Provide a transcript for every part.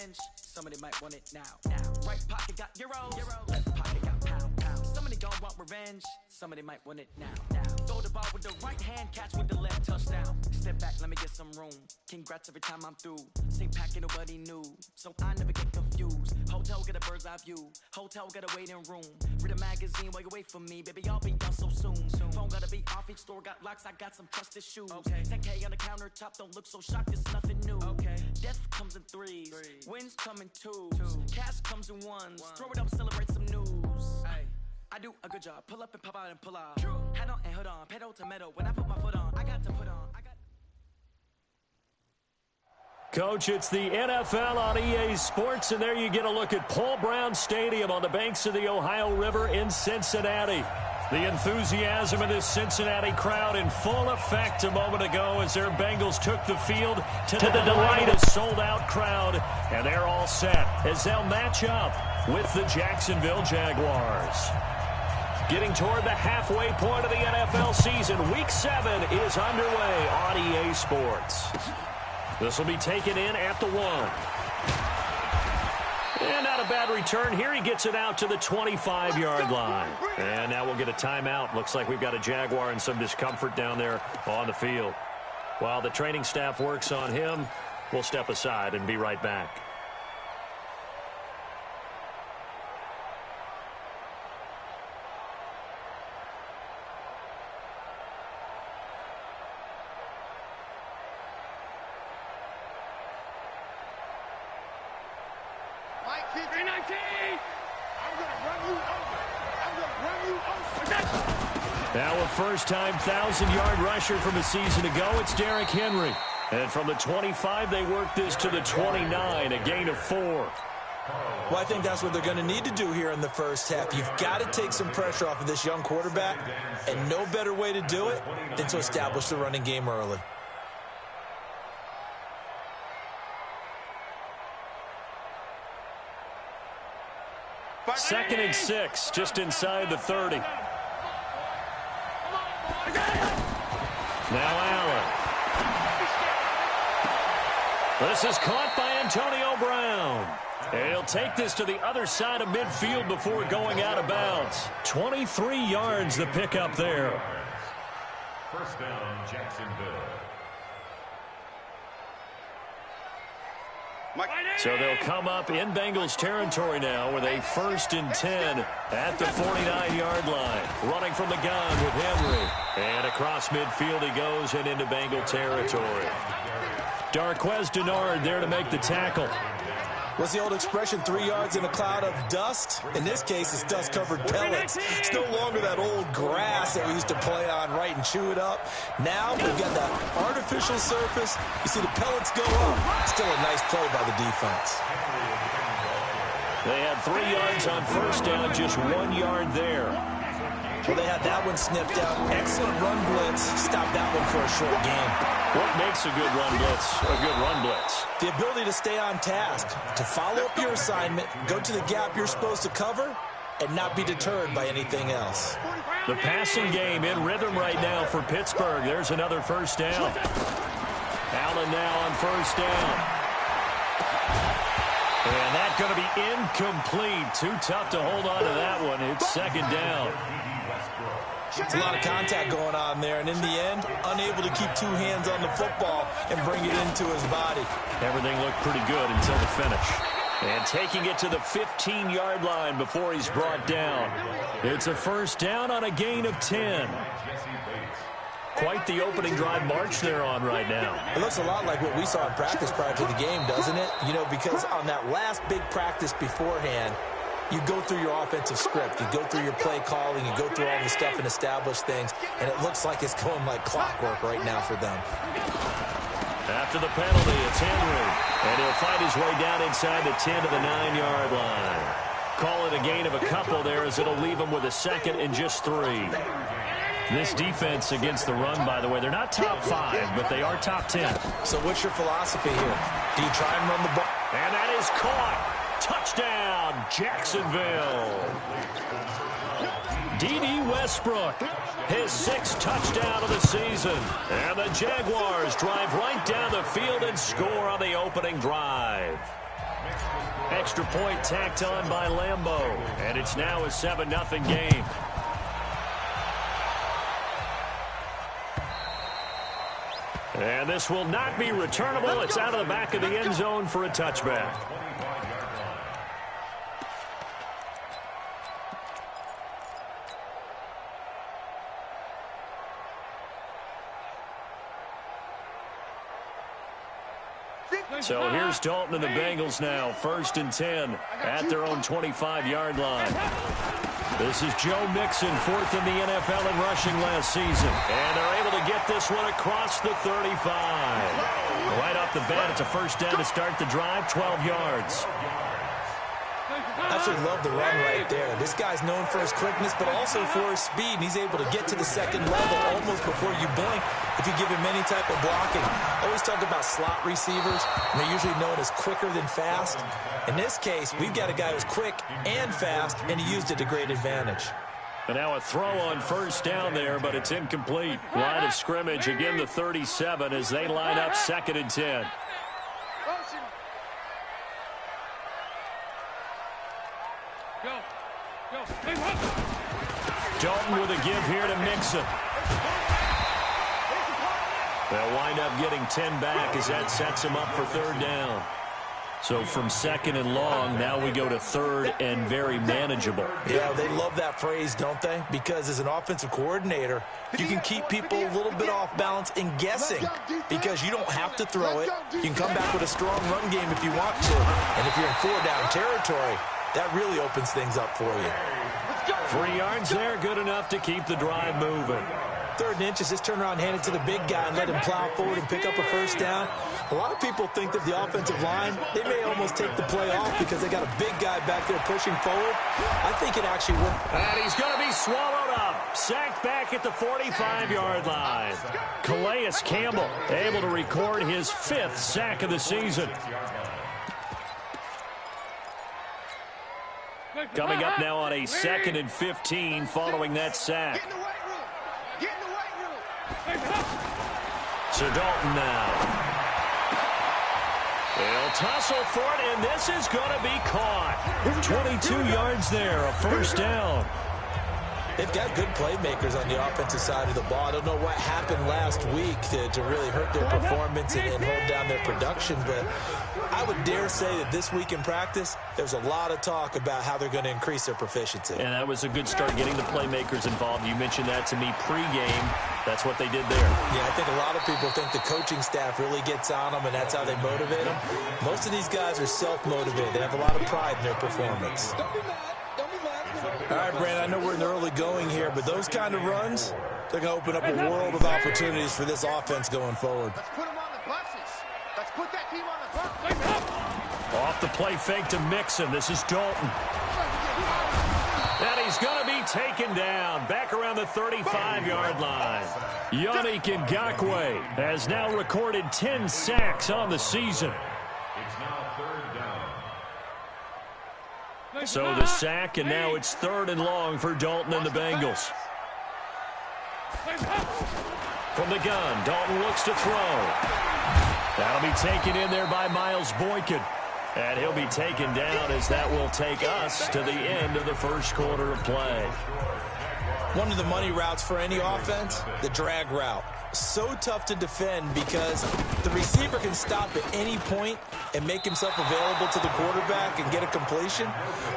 revenge. Somebody might want it now. Right pocket got euros. Left pocket got pound. Somebody gon' want revenge. Somebody might want it now. Throw the ball with the right hand, catch with the left, touchdown. Step back, let me get some room. Congrats every time I'm through. Same packet, nobody knew, so I never get confused. Hotel get a bird's eye view. Hotel get a waiting room. Read a magazine while you wait for me, baby. I'll be done so soon. Phone gotta be off, each store got locks. I got some trusted shoes. 10K on the countertop, don't look so shocked. It's nothing new. Death comes in threes. Wins come in twos. Cash comes in ones. Throw it up, celebrate some news. I do a good job. Pull up and pop out and pull out. Head on and hood on. Pedal to metal. When I put my foot on, I got to put on. Coach, it's the NFL on EA Sports, and there you get a look at Paul Brown Stadium on the banks of the Ohio River in Cincinnati. The enthusiasm of this Cincinnati crowd in full effect a moment ago as their Bengals took the field to the delight of a sold-out crowd. And they're all set as they'll match up with the Jacksonville Jaguars. Getting toward the halfway point of the NFL season, Week 7 is underway on EA Sports. This will be taken in at the 1. And not a bad return here. He gets it out to the 25-yard line. And now we'll get a timeout. Looks like we've got a Jaguar in some discomfort down there on the field. While the training staff works on him, we'll step aside and be right back. Now a first-time 1,000-yard rusher from a season ago, it's Derrick Henry. And from the 25, they work this to the 29, a gain of 4. Well, I think that's what they're going to need to do here in the first half. You've got to take some pressure off of this young quarterback, and no better way to do it than to establish the running game early. Second and 6, just inside the 30. Now Allen. This is caught by Antonio Brown. And he'll take this to the other side of midfield before going out of bounds. 23 yards the pickup there. First down, Jacksonville. So they'll come up in Bengals territory now with a 1st and 10 at the 49-yard line. Running from the gun with Henry. And across midfield he goes and into Bengal territory. Darqueze Dennard there to make the tackle. What's the old expression, 3 yards in a cloud of dust? In this case, it's dust-covered pellets. It's no longer that old grass that we used to play on, right, and chew it up. Now we've got that artificial surface. You see the pellets go up. Still a nice play by the defense. They had 3 yards on first down, just 1 yard there. Well, they had that one snipped out. Excellent run blitz. Stop that one for a short gain. What makes a good run blitz a good run blitz? The ability to stay on task, to follow up your assignment, go to the gap you're supposed to cover, and not be deterred by anything else. The passing game in rhythm right now for Pittsburgh. There's another first down. Allen now on first down. And that's going to be incomplete. Too tough to hold on to that one. It's second down. It's a lot of contact going on there, and in the end, unable to keep 2 hands on the football and bring it into his body. Everything looked pretty good until the finish. And taking it to the 15-yard line before he's brought down. It's a first down on a gain of 10. Quite the opening drive march they're on right now. It looks a lot like what we saw in practice prior to the game, doesn't it? You know, because on that last big practice beforehand, you go through your offensive script. You go through your play calling. You go through all the stuff and establish things. And it looks like it's going like clockwork right now for them. After the penalty, it's Henry. And he'll find his way down inside the 10 to the 9-yard line. Call it a gain of a couple there as it'll leave him with a second and just 3. This defense against the run, by the way, they're not top 5, but they are top 10. So what's your philosophy here? Do you try and run the ball? And that is caught. Touchdown, Jacksonville. D.D. Westbrook, his 6th touchdown of the season. And the Jaguars drive right down the field and score on the opening drive. extra point tacked on by Lambeau. And it's now a 7-0 game. And this will not be returnable. It's out of the back of the end zone for a touchback. So here's Dalton and the Bengals now. 1st and 10 at their own 25-yard line. This is Joe Mixon, 4th in the NFL in rushing last season. And they're able to get this one across the 35. Right off the bat, it's a 1st down to start the drive, 12 yards. Absolutely love the run right there. This guy's known for his quickness, but also for his speed. And he's able to get to the second level almost before you blink if you give him any type of blocking. I always talk about slot receivers, and they're usually known as quicker than fast. In this case, we've got a guy who's quick and fast, and he used it to great advantage. And now a throw on 1st down there, but it's incomplete. Line of scrimmage, again the 37 as they line up 2nd and 10. Dalton with a give here to Mixon. They'll wind up getting 10 back as that sets him up for 3rd down. So from 2nd and long, now we go to 3rd and very manageable. Yeah, they love that phrase, don't they? Because as an offensive coordinator, you can keep people a little bit off balance and guessing because you don't have to throw it. You can come back with a strong run game if you want to. And if you're in 4-down territory, that really opens things up for you. 3 yards there, good enough to keep the drive moving. 3rd and inches, just turn around, hand it to the big guy, and let him plow forward and pick up a 1st down. A lot of people think that the offensive line, they may almost take the play off because they got a big guy back there pushing forward. I think it actually worked. And he's going to be swallowed up. Sacked back at the 45-yard line. Calais Campbell able to record his 5th sack of the season. Coming up now on a 2nd and 15 following that sack. So Dalton now. They'll tussle for it, and this is going to be caught. 22 yards there, a 1st down. They've got good playmakers on the offensive side of the ball. I don't know what happened last week to really hurt their performance and hold down their production, but I would dare say that this week in practice, there's a lot of talk about how they're going to increase their proficiency. And that was a good start, getting the playmakers involved. You mentioned that to me pregame. That's what they did there. Yeah, I think a lot of people think the coaching staff really gets on them, and that's how they motivate them. Most of these guys are self-motivated. They have a lot of pride in their performance. All right, Brandon, I know we're in the early going here, but those kind of runs, they're going to open up a world of opportunities for this offense going forward. Let's put them on the buses. Let's put that team on the buses. Off the play fake to Mixon. This is Dalton. And he's going to be taken down back around the 35-yard line. Yannick Ngakoue has now recorded 10 sacks on the season. It's now 3rd down. So the sack, and now it's 3rd and long for Dalton and the Bengals. From the gun, Dalton looks to throw. That'll be taken in there by Miles Boykin. And he'll be taken down as that will take us to the end of the 1st quarter of play. One of the money routes for any offense, the drag route. So tough to defend because the receiver can stop at any point and make himself available to the quarterback and get a completion.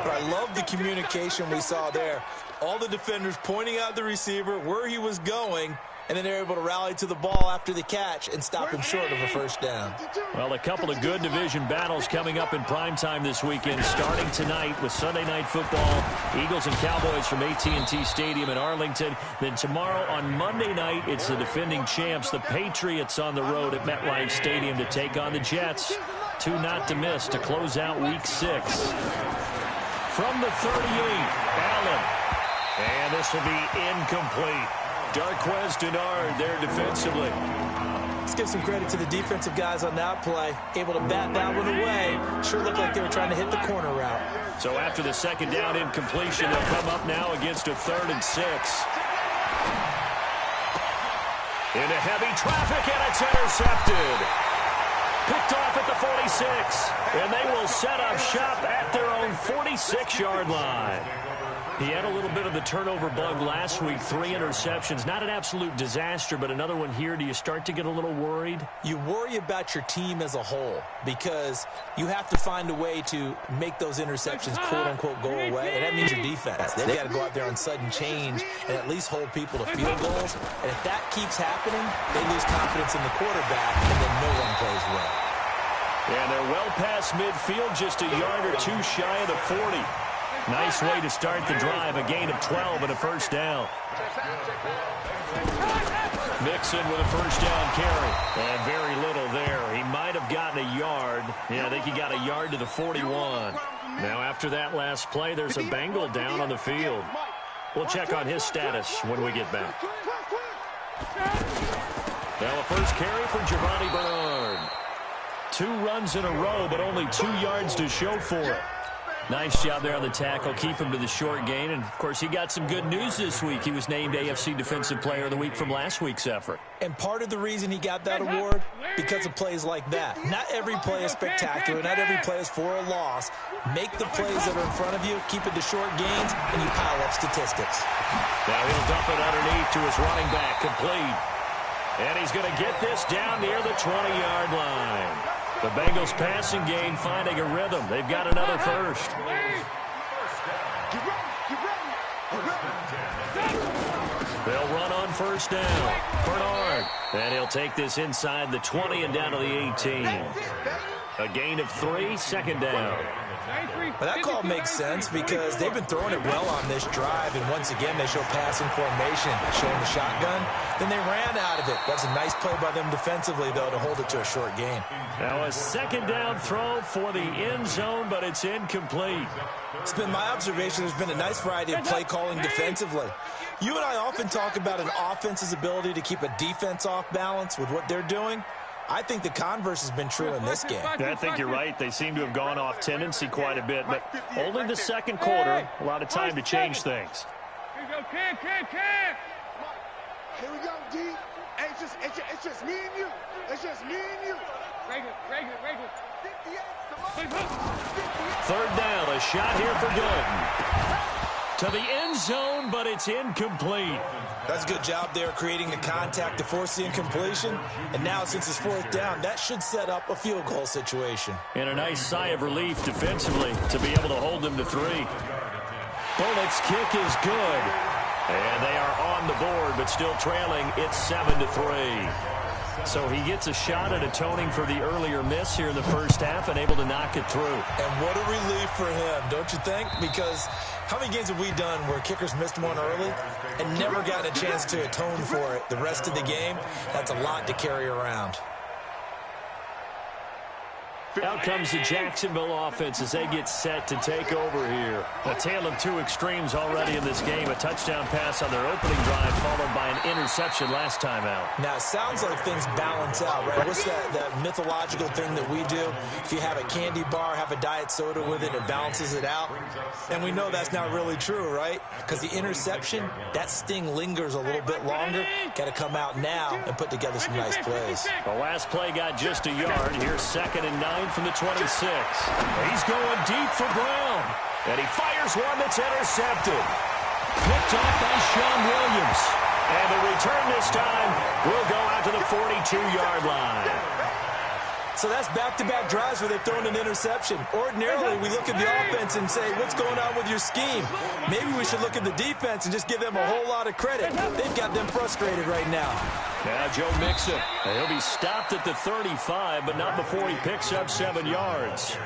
But I love the communication we saw there. All the defenders pointing out the receiver, where he was going, and then they're able to rally to the ball after the catch and stop him short of a 1st down. Well, a couple of good division battles coming up in primetime this weekend, starting tonight with Sunday Night Football, Eagles and Cowboys from AT&T Stadium in Arlington. Then tomorrow on Monday night, it's the defending champs, the Patriots, on the road at MetLife Stadium to take on the Jets. 2 not to miss to close out Week 6. From the 38, Allen. And this will be incomplete. Darquez Denard there defensively. Let's give some credit to the defensive guys on that play. Able to bat that one away. Sure looked like they were trying to hit the corner route. So after the 2nd down incompletion, they'll come up now against a 3rd and 6. Into heavy traffic, and it's intercepted. Picked off at the 46. And they will set up shop at 46-yard line. He had a little bit of the turnover bug last week, 3 interceptions. Not an absolute disaster, but another one here. Do you start to get a little worried? You worry about your team as a whole because you have to find a way to make those interceptions, quote-unquote, go away, and that means your defense. They've got to go out there on sudden change and at least hold people to field goals. And if that keeps happening, they lose confidence in the quarterback, and then no one plays well. And they're well past midfield, just a yard or two shy of the 40. Nice way to start the drive, a gain of 12 and a first down. Mixon with a first down carry. And very little there. He might have gotten a yard. Yeah, I think he got a yard to the 41. Now, after that last play, there's a Bengal down on the field. We'll check on his status when we get back. Now, a first carry for Giovanni Bernard. 2 runs in a row, but only 2 yards to show for it. Nice job there on the tackle. Keep him to the short gain. And, of course, he got some good news this week. He was named AFC Defensive Player of the Week from last week's effort. And part of the reason he got that award, because of plays like that. Not every play is spectacular. Not every play is for a loss. Make the plays that are in front of you, keep it to short gains, and you pile up statistics. Now he'll dump it underneath to his running back, complete. And he's going to get this down near the 20-yard line. The Bengals passing game finding a rhythm. They've got another first. They'll run on first down. Bernard. And he'll take this inside the 20 and down to the 18. A gain of 3, second down. Well, that call makes sense because they've been throwing it well on this drive, and once again they show passing formation, showing the shotgun. Then they ran out of it. That's a nice play by them defensively, though, to hold it to a short gain. Now a second down throw for the end zone, but it's incomplete. It's been my observation there's been a nice variety of play calling defensively. You and I often talk about an offense's ability to keep a defense off balance with what they're doing. I think the converse has been true in this game. I think you're right. They seem to have gone off tendency quite a bit, but only the second quarter, a lot of time to change things. Here we go, Cam. Here we go, D. Hey, it's just me and you. It's just me and you. Regular. 58, third down, a shot here for Dalton. To the end zone, but it's incomplete. That's a good job there creating the contact to force the incompletion. And now, since it's fourth down, that should set up a field goal situation. And a nice sigh of relief defensively to be able to hold them to 3. Bullock's kick is good. And they are on the board, but still trailing. It's 7-3. So he gets a shot at atoning for the earlier miss here in the first half and able to knock it through. And what a relief for him, don't you think? Because how many games have we done where kickers missed one early and never got a chance to atone for it the rest of the game? That's a lot to carry around. Out comes the Jacksonville offense as they get set to take over here. A tale of 2 extremes already in this game. A touchdown pass on their opening drive followed by an interception last time out. Now, it sounds like things balance out, right? What's that mythological thing that we do? If you have a candy bar, have a diet soda with it, it balances it out. And we know that's not really true, right? Because the interception, that sting lingers a little bit longer. Got to come out now and put together some nice plays. The last play got just a yard. Here's 2nd and 9 from the 26. He's going deep for Brown. And he fires one that's intercepted. Picked off by Sean Williams. And the return this time will go out to the 42-yard line. So that's back-to-back drives where they've thrown an interception. Ordinarily, we look at the offense and say, what's going on with your scheme? Maybe we should look at the defense and just give them a whole lot of credit. They've got them frustrated right now. Now Joe Mixon. He'll be stopped at the 35, but not before he picks up 7 yards.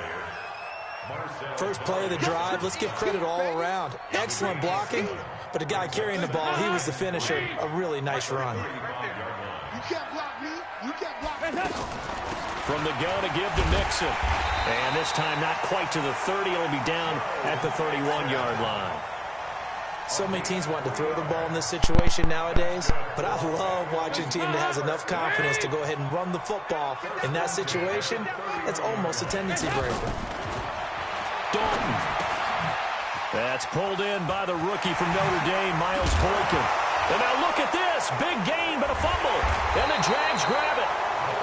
First play of the drive, let's give credit all around. Excellent blocking, but the guy carrying the ball, he was the finisher. A really nice run. You can't block me. You can't block me. From the gun to give to Mixon. And this time not quite to the 30. It'll be down at the 31-yard line. So many teams want to throw the ball in this situation nowadays, but I love watching a team that has enough confidence to go ahead and run the football. In that situation, it's almost a tendency breaker. Dalton. That's pulled in by the rookie from Notre Dame, Miles Boykin. And now look at this. Big gain, but a fumble. And the Jags grab it.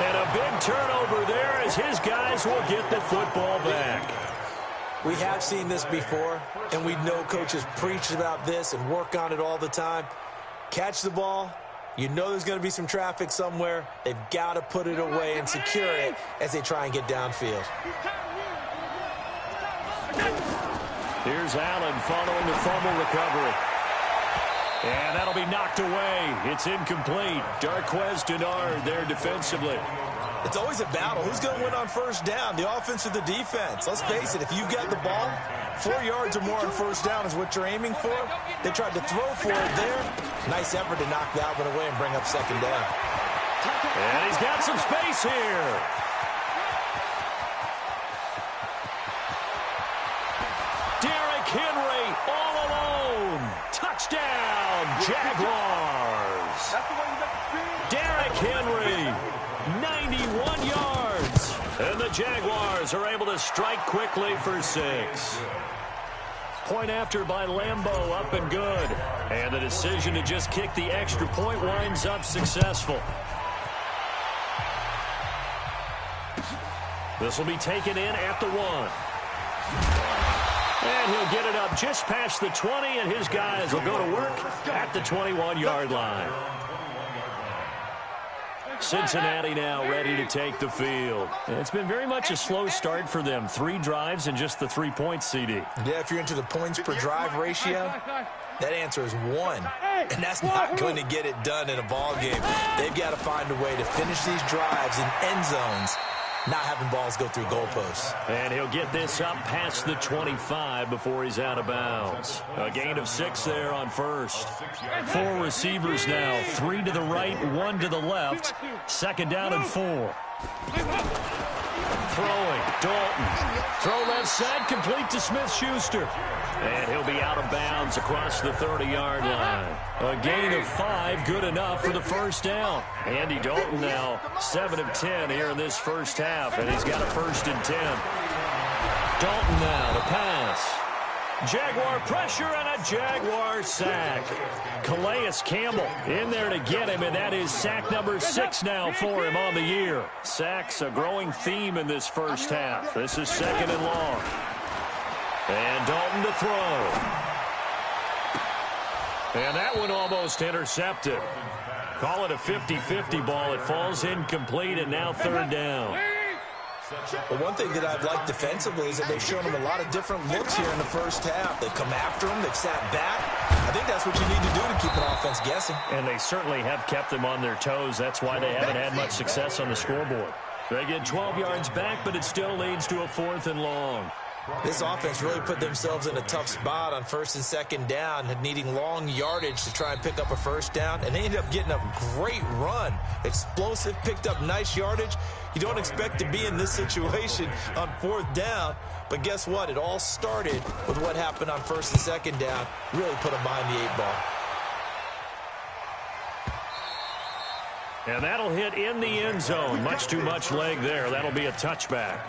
And a big turnover there as his guys will get the football back. We have seen this before, and we know coaches preach about this and work on it all the time. Catch the ball. You know there's going to be some traffic somewhere. They've got to put it away and secure it as they try and get downfield. Here's Allen following the fumble recovery. And that'll be knocked away. It's incomplete. Darquez Denard there defensively. It's always a battle. Who's going to win on first down, the offense or the defense? Let's face it, if you get the ball, 4 yards or more on first down is what you're aiming for. They tried to throw for it there. Nice effort to knock that one away and bring up second down. And he's got some space here. Derrick Henry all alone. Touchdown, Jaguars. Derrick Henry, 91 yards. And the Jaguars are able to strike quickly for 6. Point after by Lambeau, up and good. And the decision to just kick the extra point winds up successful. This will be taken in at the 1. And he'll get it up just past the 20, and his guys will go to work at the 21-yard line. Cincinnati now ready to take the field. It's been very much a slow start for them. 3 drives and just the 3 points, CD. Yeah, if you're into the points per drive ratio, that answer is 1. And that's not going to get it done in a ball game. They've got to find a way to finish these drives in end zones, not having balls go through goalposts. And he'll get this up past the 25 before he's out of bounds. A gain of 6 there on first. 4 receivers now, 3 to the right, 1 to the left. Second down and 4. Throwing, Dalton. Throw left side, complete to Smith-Schuster. And he'll be out of bounds across the 30-yard line. A gain of 5, good enough for the first down. Andy Dalton now 7 of 10 here in this first half, and he's got a 1st and 10. Dalton now to pass. Jaguar pressure and a Jaguar sack. Calais Campbell in there to get him, and that is sack number 6 now for him on the year. Sacks a growing theme in this first half. This is 2nd and long. And Dalton to throw. And that one almost intercepted. Call it a 50-50 ball. It falls incomplete, and now 3rd down. Well, one thing that I've liked defensively is that they've shown them a lot of different looks here in the first half. They've come after them. They've sat back. I think that's what you need to do to keep an offense guessing. And they certainly have kept them on their toes. That's why they haven't had much success on the scoreboard. They get 12 yards back, but it still leads to a 4th and long. This offense really put themselves in a tough spot on 1st and 2nd down, needing long yardage to try and pick up a first down, and they ended up getting a great run. Explosive, picked up nice yardage. You don't expect to be in this situation on 4th down, but guess what? It all started with what happened on 1st and 2nd down. Really put them behind the 8 ball. And that'll hit in the end zone. Much too much leg there. That'll be a touchback.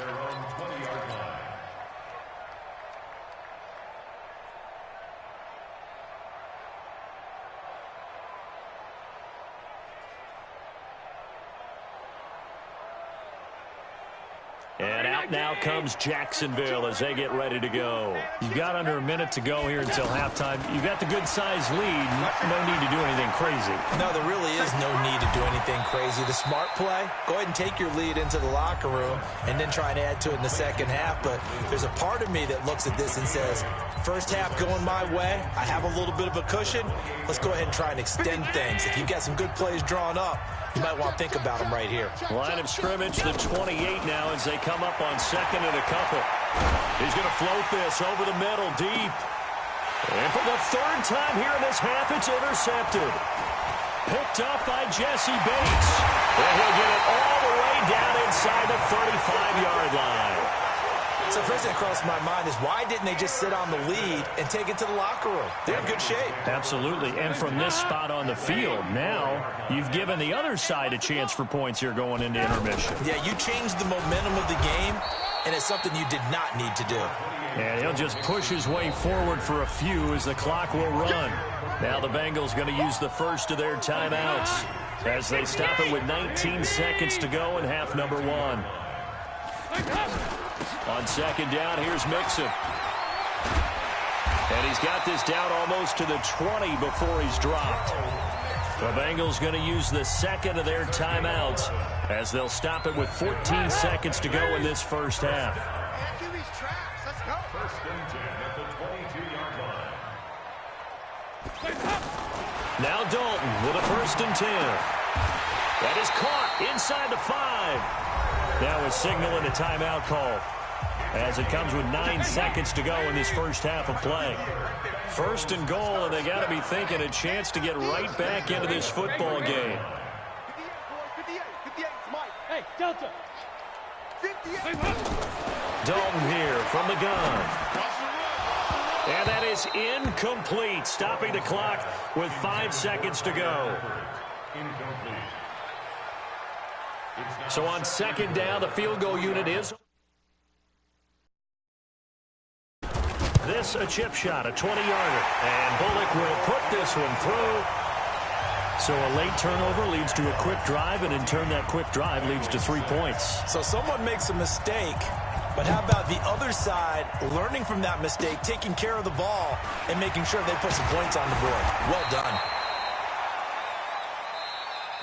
And out now comes Jacksonville as they get ready to go. You've got under a minute to go here until halftime. You've got the good-sized lead. No need to do anything crazy. No, there really is no need to do anything crazy. The smart play, go ahead and take your lead into the locker room and then try and add to it in the second half. But there's a part of me that looks at this and says, first half going my way, I have a little bit of a cushion. Let's go ahead and try and extend things. If you've got some good plays drawn up, you might want to think about them right here. Line of scrimmage, the 28 now as they come up on 2nd and a couple. He's going to float this over the middle deep. And for the 3rd time here in this half, it's intercepted. Picked up by Jesse Bates. And he'll get it all the way down inside the 35-yard line. So first thing that crossed my mind is why didn't they just sit on the lead and take it to the locker room? They're in good shape. Absolutely. And from this spot on the field, now you've given the other side a chance for points here going into intermission. Yeah, you changed the momentum of the game, and it's something you did not need to do. And he'll just push his way forward for a few as the clock will run. Now the Bengals going to use the first of their timeouts as they stop it with 19 seconds to go in half number 1. On second down, here's Mixon. And he's got this down almost to the 20 before he's dropped. The Bengals going to use the second of their timeouts as they'll stop it with 14 seconds to go in this first half. First and 10 at the 22-yard line. Now Dalton with a first and 10. That is caught inside the 5. Now a signal and a timeout call as it comes with 9 seconds to go in this first half of play. First and goal, and they got to be thinking a chance to get right back into this football game. 58, Mike. Hey, Delta. 58. Dalton here from the gun. And that is incomplete, stopping the clock with 5 seconds to go. Incomplete. So on second down, the field goal unit is... This a chip shot, a 20-yarder. And Bullock will put this one through. So a late turnover leads to a quick drive, and in turn that quick drive leads to 3 points. So someone makes a mistake, but how about the other side learning from that mistake, taking care of the ball, and making sure they put some points on the board? Well done.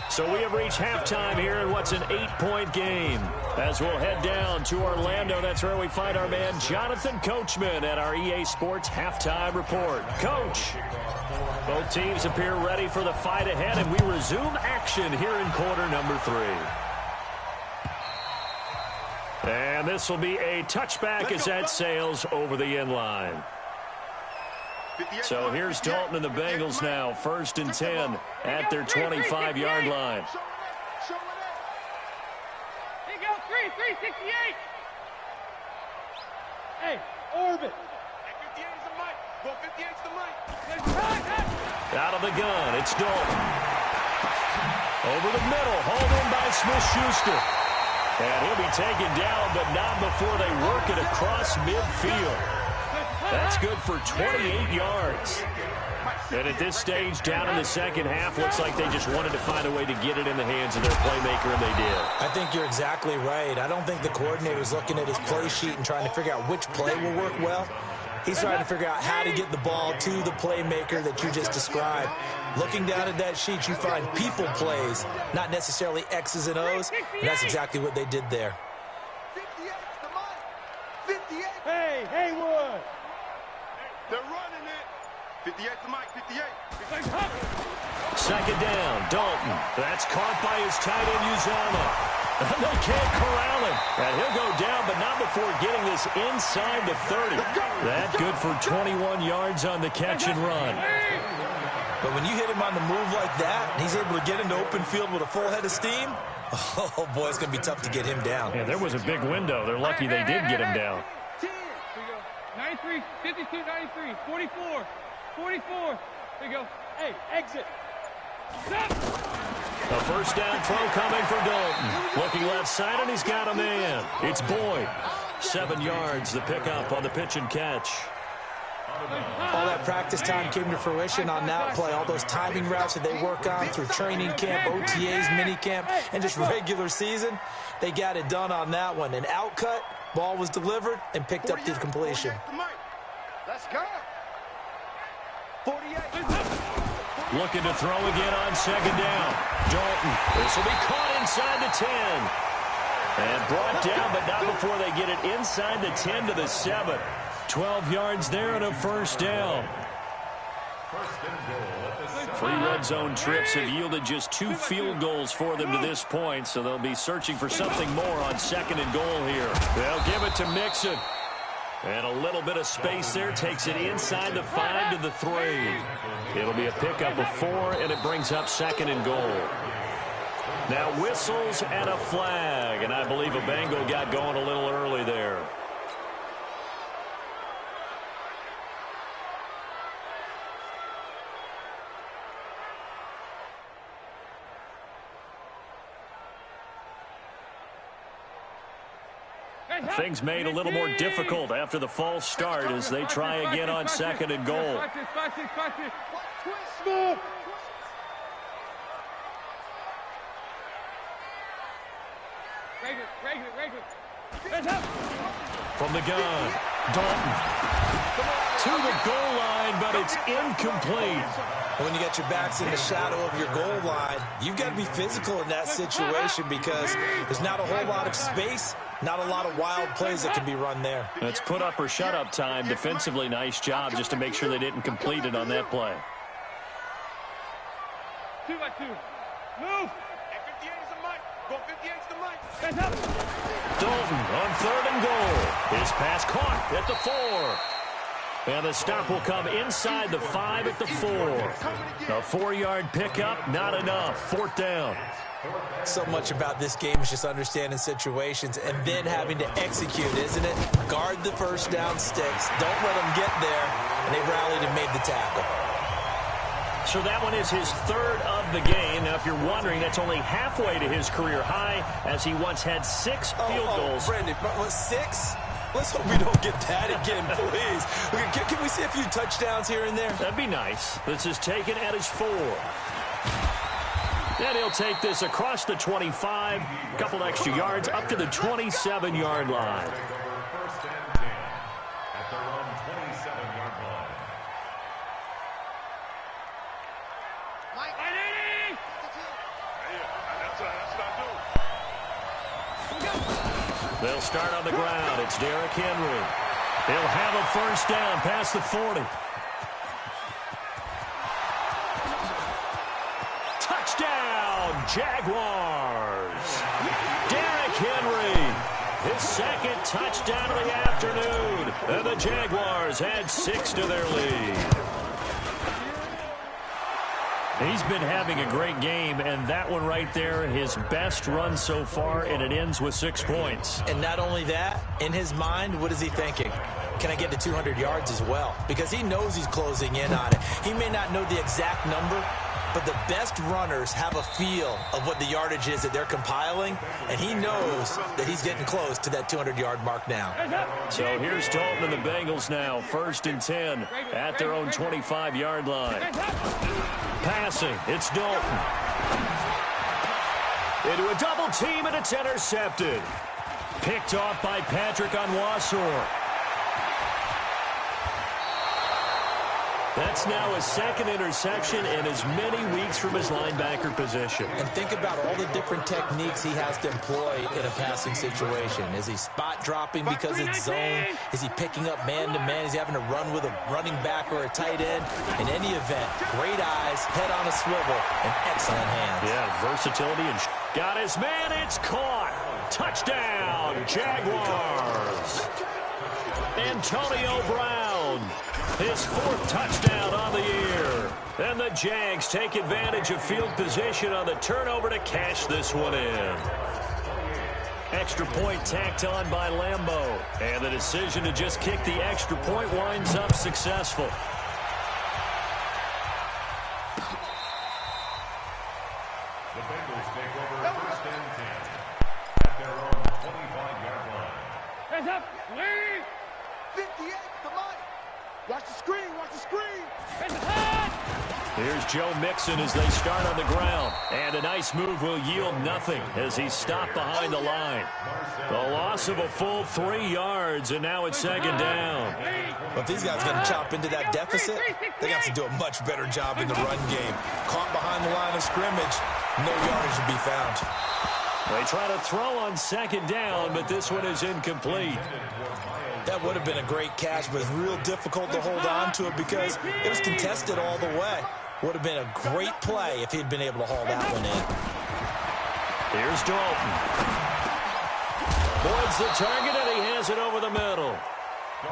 So we have reached halftime here in what's an 8-point game. As we'll head down to Orlando, that's where we find our man Jonathan Coachman at our EA Sports Halftime Report. Coach, both teams appear ready for the fight ahead, and we resume action here in quarter number 3. And this will be a touchback as that sails over the end line. So here's Dalton and the Bengals now, first and 10 at their 25-yard line. Here you go, 368. Hey, orbit. 58 is the mic. Go 58 is the mic. Out of the gun, it's Dalton. Over the middle, hauled in by Smith-Schuster. And he'll be taken down, but not before they work it across midfield. That's good for 28 yards. And at this stage, down in the second half, looks like they just wanted to find a way to get it in the hands of their playmaker, and they did. I think you're exactly right. I don't think the coordinator's looking at his play sheet and trying to figure out which play will work well. He's trying to figure out how to get the ball to the playmaker that you just described. Looking down at that sheet, you find people plays, not necessarily X's and O's, and that's exactly what they did there. 58. Hey, Haywood. They're running it. 58 to Mike, 58. Second down, Dalton. That's caught by his tight end, Uzama. And they can't corral him. And he'll go down, but not before getting this inside the 30. That good for 21 yards on the catch and run. But when you hit him on the move like that, and he's able to get into open field with a full head of steam, oh, boy, it's going to be tough to get him down. Yeah, there was a big window. They're lucky they did get him down. 93, 52, 93, 44, 44. There you go. Hey, exit. A first down throw coming from Dalton. Looking left side, and he's got a man. It's Boyd. 7 yards, the pickup on the pitch and catch. All that practice time came to fruition on that play. All those timing routes that they work on through training camp, OTAs, mini camp, and just regular season, they got it done on that one. An outcut, ball was delivered, and picked up the completion. Let's go. 48. Looking to throw again on second down. Dalton. This will be caught inside the 10. And brought down, but not before they get it inside the 10 to the 7. 12 yards there and a first down. Three red zone trips have yielded just 2 field goals for them to this point, so they'll be searching for something more on second and goal here. They'll give it to Mixon. And a little bit of space there takes it inside the 5 to the 3. It'll be a pickup of 4, and it brings up second and goal. Now whistles and a flag, and I believe a Bengal got going a little early there. Things made a little more difficult after the false start as they try again on second and goal. Regular. From the gun, Dalton to the goal line, but it's incomplete. When you got your backs in the shadow of your goal line, you've got to be physical in that situation because there's not a whole lot of space, not a lot of wild plays that can be run there. That's put up or shut up time. Defensively, nice job just to make sure they didn't complete it on that play. 2-by-2. Move. And 58 is the mic. Go 58 is the mic. Dalton on 3rd and goal. His pass caught at the 4. And the stop will come inside the 5 at the 4. A 4-yard pickup, not enough. 4th down. So much about this game is just understanding situations and then having to execute, isn't it? Guard the first down sticks. Don't let them get there. And they rallied and made the tackle. So that one is his 3rd of the game. Now, if you're wondering, that's only halfway to his career high, as he once had 6 field goals. Brandon, what, 6? Let's hope we don't get that again, please. Can we see a few touchdowns here and there? That'd be nice. This is taken at his 4. And he'll take this across the 25, a couple extra yards, up to the 27-yard line. First and 10 at their own 27-yard line. They'll start on the ground. It's Derrick Henry. He'll have a first down past the 40. Touchdown, Jaguars. Derrick Henry, his 2nd touchdown of the afternoon. And the Jaguars add 6 to their lead. He's been having a great game, and that one right there, his best run so far, and it ends with 6 points. And not only that, in his mind, what is he thinking? Can I get to 200 yards as well? Because he knows he's closing in on it. He may not know the exact number, but the best runners have a feel of what the yardage is that they're compiling, and he knows that he's getting close to that 200-yard mark now. So here's Dalton and the Bengals now, 1st and 10 at their own 25-yard line. Passing, it's Dalton. Into a double team, and it's intercepted. Picked off by Patrick Onwuasor. That's now his 2nd interception in as many weeks from his linebacker position. And think about all the different techniques he has to employ in a passing situation. Is he spot dropping because it's zone? Is he picking up man-to-man? Is he having to run with a running back or a tight end? In any event, great eyes, head on a swivel, and excellent hands. Yeah, versatility and got his man. It's caught. Touchdown, Jaguars. Antonio Brown, his 4th touchdown on the year. And the Jags take advantage of field position on the turnover to cash this one in. Extra point tacked on by Lambeau. And the decision to just kick the extra point winds up successful. The Bengals take over 1st and 10 at their own 25-yard line. Hands up. Lead. 58, come on. Watch the screen, watch the screen. Here's Joe Mixon as they start on the ground. And a nice move will yield nothing as he's stopped behind the line. The loss of a full 3 yards, and now it's 2nd down. But if these guys are going to chop into that deficit, they got to do a much better job in the run game. Caught behind the line of scrimmage, no yardage to be found. They try to throw on 2nd down, but this one is incomplete. That would have been a great catch, but it's real difficult to hold on to it because it was contested all the way. Would have been a great play if he'd been able to haul that one in. Here's Dalton. Boyd's the target, and he has it over the middle.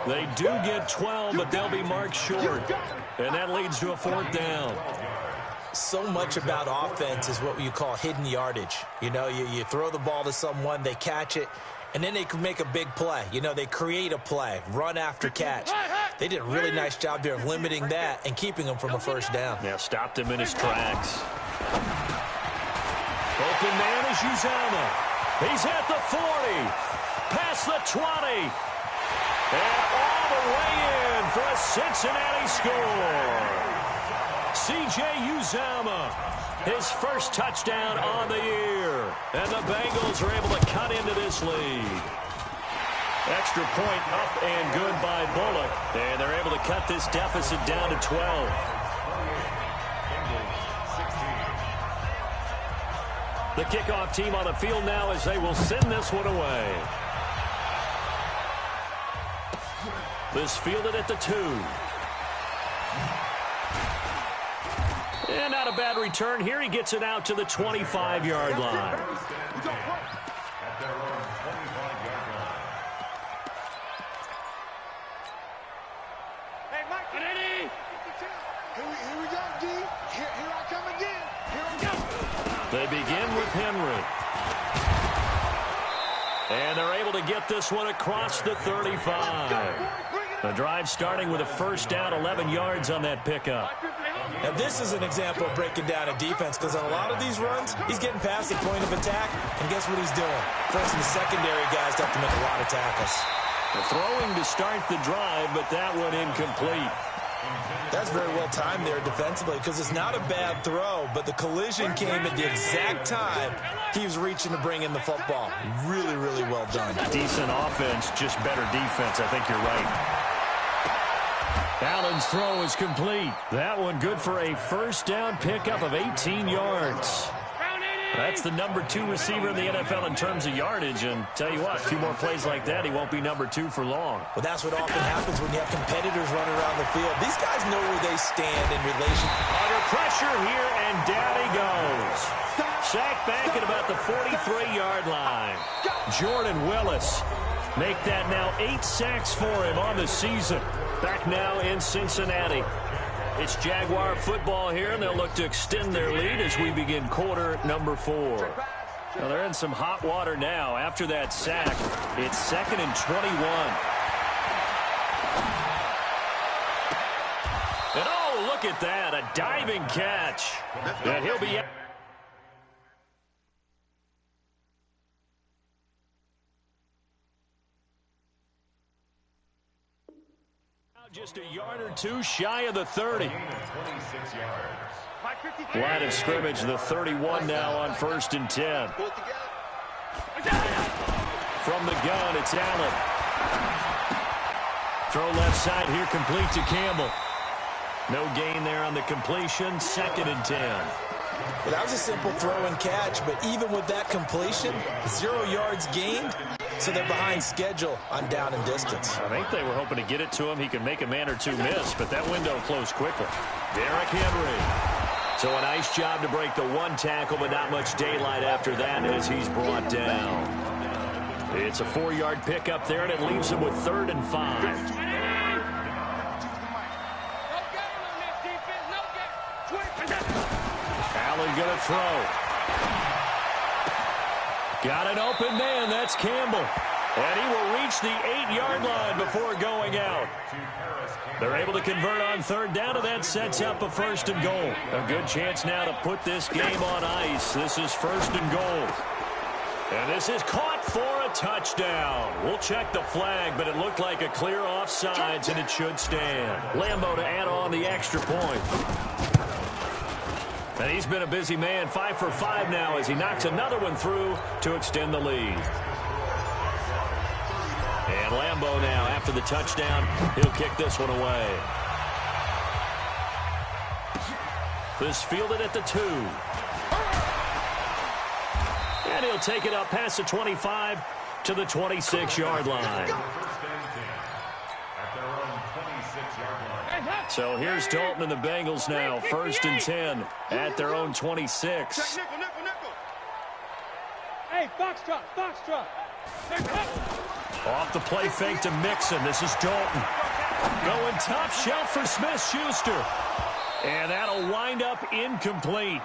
They do get 12, but they'll be marked short. And that leads to a 4th down. So much about offense is what you call hidden yardage. You know, you throw the ball to someone, they catch it, and then they can make a big play. You know, they create a play, run after catch. They did a really nice job there of limiting that and keeping him from a first down. Yeah, stopped him in his tracks. Open man is Uzama. He's at the 40, past the 20, and all the way in for a Cincinnati score. C.J. Uzama, his first touchdown on the year. And the Bengals are able to cut into this lead. Extra point up and good by Bullock. And they're able to cut this deficit down to 12. The kickoff team on the field now as they will send this one away. This fielded at the 2. And not a bad return here. He gets it out to the 25-yard line. Here we go, D. Here I come again. Here we go. They begin with Henry. And they're able to get this one across the 35. The drive starting with a first down, 11 yards on that pickup. Now, this is an example of breaking down a defense because on a lot of these runs, he's getting past the point of attack, and guess what he's doing? Forcing the secondary guys to have to make a lot of tackles. Throwing to start the drive, but that one incomplete. That's very well timed there defensively because it's not a bad throw, but the collision came at the exact time he was reaching to bring in the football. Really, really well done. Decent offense, just better defense. I think you're right. Allen's throw is complete. That one good for a first down pickup of 18 yards. That's the number 2 receiver in the NFL in terms of yardage, and tell you what, a few more plays like that, he won't be number 2 for long. Well, that's what often happens when you have competitors running around the field. These guys know where they stand in relation. Under pressure here, and down he goes. Sacked back at about the 43-yard line. Jordan Willis. Make that now 8 sacks for him on the season. Back now in Cincinnati. It's Jaguar football here, and they'll look to extend their lead as we begin quarter number 4. Now they're in some hot water now. After that sack, it's 2nd and 21. And oh, look at that, a diving catch. And he'll be... Just a yard or 2 shy of the 30. Line of scrimmage, the 31 now on 1st and 10. From the gun, it's Allen. Throw left side here, complete to Campbell. No gain there on the completion, 2nd and 10. Well, that was a simple throw and catch, but even with that completion, 0 yards gained, so they're behind schedule on down and distance. I think they were hoping to get it to him. He could make a man or 2 miss, but that window closed quickly. Derrick Henry. So a nice job to break the 1 tackle, but not much daylight after that as he's brought down. It's a 4-yard pickup there, and it leaves him with 3rd and 5. Allen gonna throw. Got an open man, that's Campbell. And he will reach the 8-yard line before going out. They're able to convert on 3rd down, and that sets up a 1st and goal. A good chance now to put this game on ice. This is 1st and goal. And this is caught for a touchdown. We'll check the flag, but it looked like a clear offsides, and it should stand. Lambo to add on the extra point. And he's been a busy man, 5 for 5 now as he knocks another one through to extend the lead. And Lambo now, after the touchdown, he'll kick this one away. This fielded at the 2. And he'll take it up past the 25 to the 26-yard line. So here's Dalton and the Bengals now, 1st and 10 at their own 26. Hey, foxtrot, foxtrot. Off the play fake to Mixon. This is Dalton. Going top shelf for Smith-Schuster. And that'll wind up incomplete.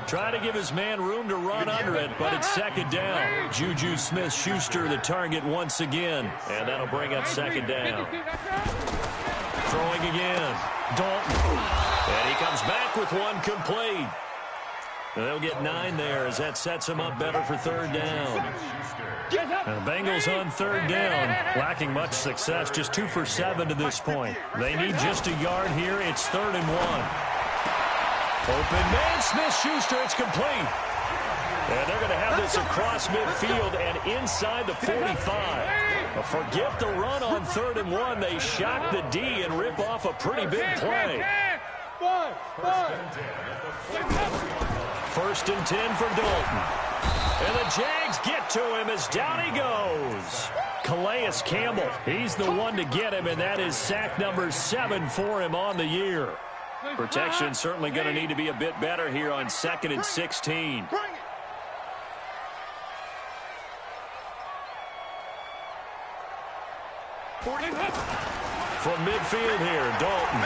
Trying to give his man room to run under it, but it's 2nd down. Juju Smith-Schuster the target once again. And that'll bring up 2nd down. Throwing again. Dalton. And he comes back with one complete. They'll get 9 there as that sets him up better for 3rd down. And the Bengals on 3rd down, lacking much success, just 2 for 7 to this point. They need just a yard here. It's 3rd and 1. Open man, Smith-Schuster, it's complete. And they're going to have this across midfield and inside the 45. Forget the run on 3rd and 1. They shock the D and rip off a pretty big play. 1st and 10 for Dalton. And the Jags get to him as down he goes. Calais Campbell, he's the one to get him, and that is sack number 7 for him on the year. Protection certainly going to need to be a bit better here on 2nd and 16. From midfield here, Dalton.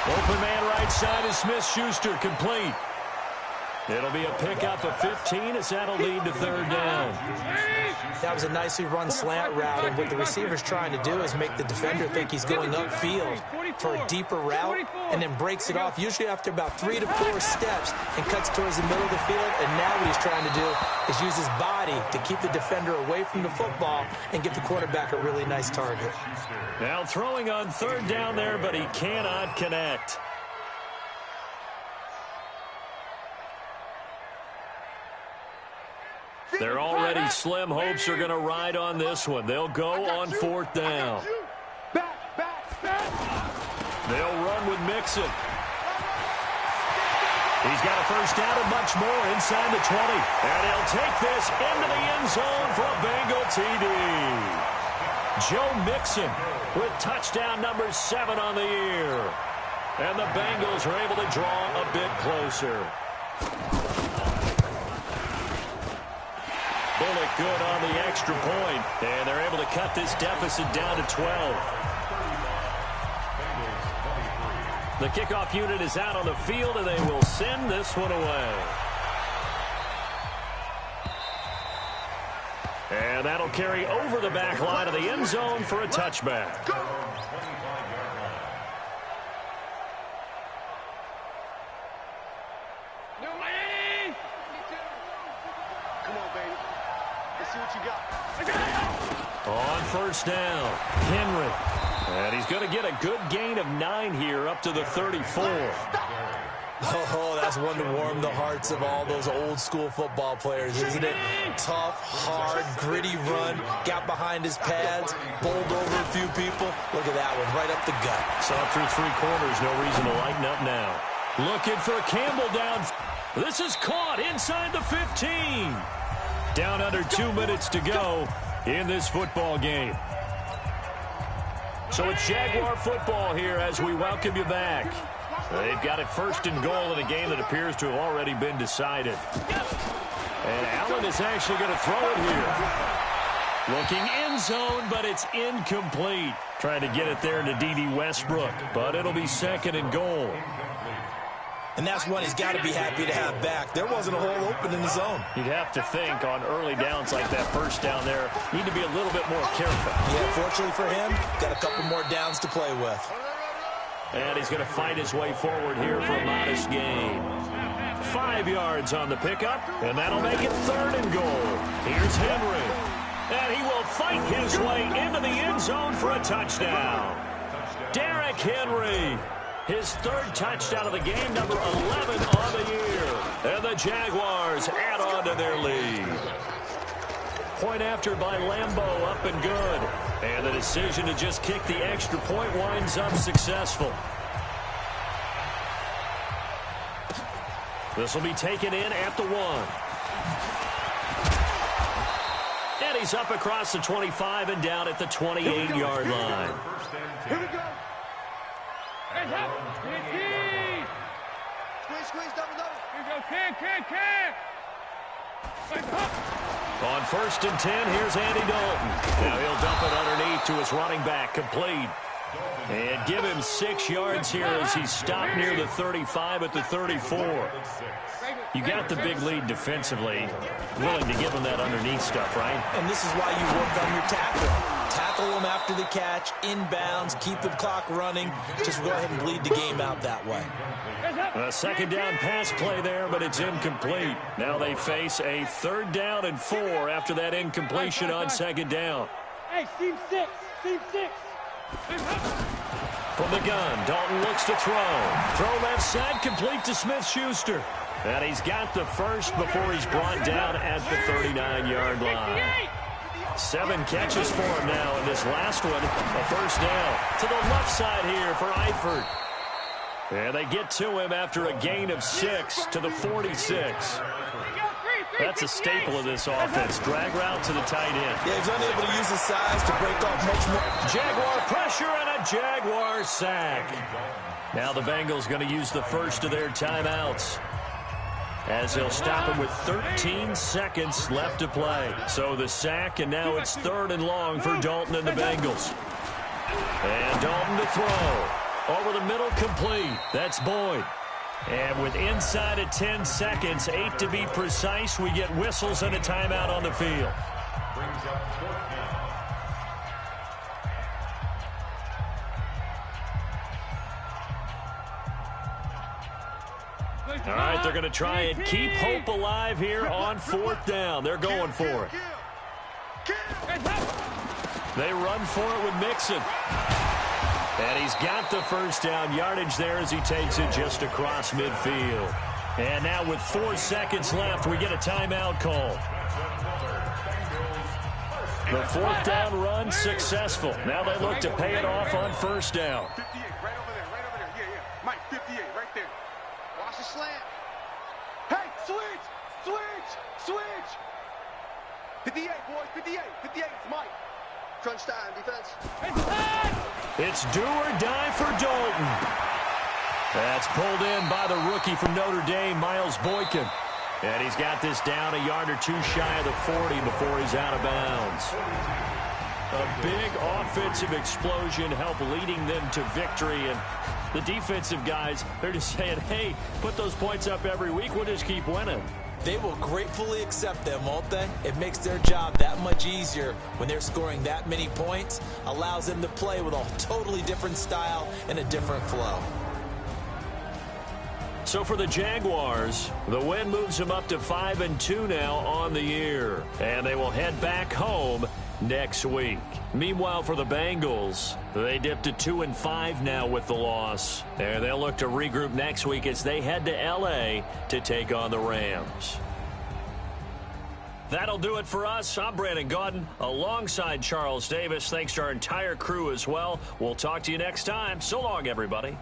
Open man right side is Smith-Schuster, complete. It'll be a pickup of 15 as that'll lead to 3rd down. That was a nicely run slant route, and what the receiver's trying to do is make the defender think he's going upfield for a deeper route and then breaks it off, usually after about 3 to 4 steps, and cuts towards the middle of the field. And now what he's trying to do is use his body to keep the defender away from the football and give the quarterback a really nice target. Now throwing on 3rd down there, but he cannot connect. Their already slim hopes are going to ride on this one. They'll go on 4th down. They'll run with Mixon. He's got a 1st down and much more inside the 20. And he'll take this into the end zone for a Bengal TD. Joe Mixon with touchdown number 7 on the year. And the Bengals are able to draw a bit closer. Bullock good on the extra point, and they're able to cut this deficit down to 12. The kickoff unit is out on the field, and they will send this one away. And that'll carry over the back line of the end zone for a touchback. Come on, baby. Let's see what you got. On 1st down, Henry. And he's going to get a good gain of 9 here up to the 34. Oh, that's one to warm the hearts of all those old school football players, isn't it? Tough, hard, gritty run. Got behind his pads, bowled over a few people. Look at that one, right up the gut. Saw through 3 quarters, no reason to lighten up now. Looking for Campbell down. This is caught inside the 15. Down under 2 minutes to go in this football game. So it's Jaguar football here as we welcome you back. They've got it 1st and goal in a game that appears to have already been decided. And Allen is actually going to throw it here. Looking end zone, but it's incomplete. Trying to get it there to D.D. Westbrook, but it'll be 2nd and goal. And that's one he's got to be happy to have back. There wasn't a hole open in the zone. You'd have to think on early downs like that 1st down there, need to be a little bit more careful. Yeah, fortunately for him, got a couple more downs to play with. And he's going to fight his way forward here for a modest gain. 5 yards on the pickup, and that'll make it 3rd and goal. Here's Henry. And he will fight his way into the end zone for a touchdown. Derrick Henry. His 3rd touchdown of the game, number 11 on the year. And the Jaguars add on to their lead. Point after by Lambeau, up and good. And the decision to just kick the extra point winds up successful. This will be taken in at the 1. And he's up across the 25 and down at the 28-yard line. Here we go. Squeeze, double. Here we go, kick. On 1st and 10, here's Andy Dalton. Now he'll dump it underneath to his running back, complete. And give him 6 yards here as he's stopped near the 35 at the 34. You got the big lead defensively. Willing to give him that underneath stuff, right? And this is why you work on your tackle. Tackle them after the catch, inbounds, keep the clock running. Just go ahead and bleed the game out that way. A 2nd down pass play there, but it's incomplete. Now they face a 3rd down and 4 after that incompletion on 2nd down. Hey, team 6. From the gun, Dalton looks to throw. Throw left side, complete to Smith-Schuster. And he's got the 1st before he's brought down at the 39-yard line. 7 catches for him now, and this last one, a first down. To the left side here for Eifert. And they get to him after a gain of 6 to the 46. That's a staple of this offense. Drag route to the tight end. Yeah, he's unable to use his size to break off much more. Jaguar pressure and a Jaguar sack. Now the Bengals going to use the first of their timeouts, as they'll stop him with 13 seconds left to play. So the sack, and now it's 3rd and long for Dalton and the Bengals. And Dalton to throw. Over the middle, complete. That's Boyd. And with inside of 10 seconds, 8 to be precise, we get whistles and a timeout on the field. Brings up 4th down. All right, they're going to try and keep hope alive here on 4th down. They're going for it. They run for it with Mixon. And he's got the first down yardage there as he takes it just across midfield. And now with 4 seconds left, we get a timeout call. The 4th down run successful. Now they look to pay it off on first down. 58, right over there, right over there. Yeah, yeah. Mike, 58, right there. Watch the slant. Hey, switch. 58, boys, 58. 58, it's Mike. Crunch time, defense. It's do or die for Dalton. That's pulled in by the rookie from Notre Dame, Miles Boykin. And he's got this down a yard or two shy of the 40 before he's out of bounds. A big offensive explosion helped leading them to victory. And the defensive guys, they're just saying, hey, put those points up every week. We'll just keep winning. They will gratefully accept them, won't they? It makes their job that much easier when they're scoring that many points. Allows them to play with a totally different style and a different flow. So for the Jaguars, the win moves them up to 5-2 now on the year. And they will head back home next week. Meanwhile, for the Bengals, they dipped to 2-5 now with the loss. And they'll look to regroup next week as they head to L.A. to take on the Rams. That'll do it for us. I'm Brandon Gaudin alongside Charles Davis. Thanks to our entire crew as well. We'll talk to you next time. So long, everybody.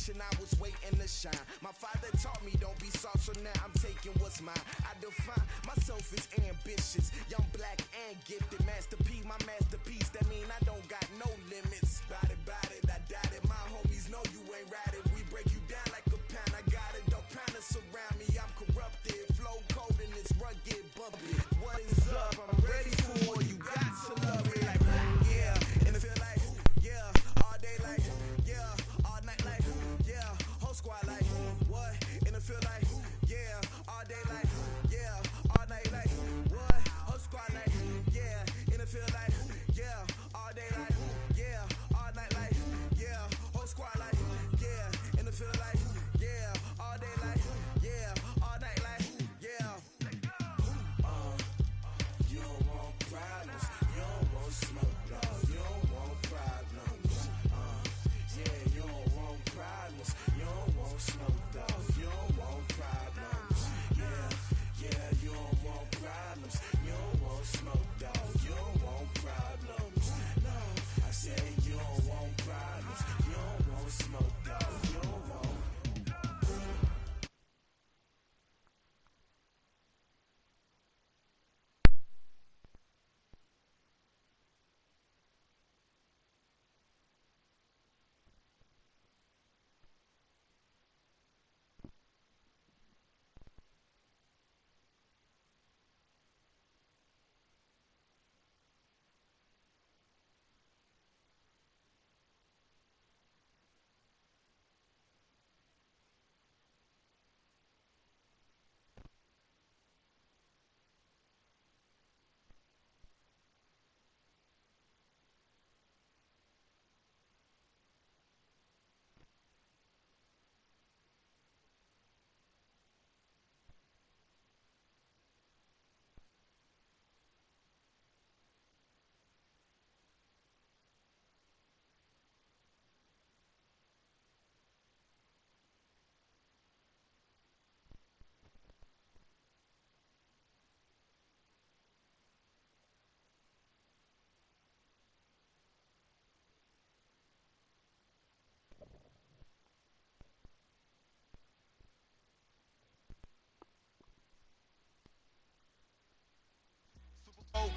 generation, I was waiting to shine. My father taught me don't be soft, so now I'm taking what's mine. I define myself as ambitious, young, black, and gifted. Master P, my masterpiece, that mean I don't got no limits. Bout it, I doubt it. My homies know you ain't ratted. We break you down like a pound. I got it, don't pound to surround me. I'm corrupted, flow cold and it's rugged, bumpy. What is up? I'm ready for war. You got to love it like, yeah. And it feel like, yeah. All day like, yeah. All night like, yeah. Whole squad like, what? And it feel like, yeah. All day like, yeah. All night like, what? Whole squad like, yeah. And it feel like, yeah. All day like, yeah. All night like, yeah. Whole squad like, yeah. And it feel like, yeah. All day like, yeah. All night like, yeah. You don't want problems. You don't want smoke, dog. You don't want problems. Yeah, you don't want problems. You don't want smoke, dog. You don't want problems. Yeah, you don't want problems. You don't want smoke, dog. You don't want problems. No, I said you don't want problems. You don't want smoke, dog. You don't want.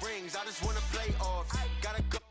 Rings, I just wanna play off. Gotta go.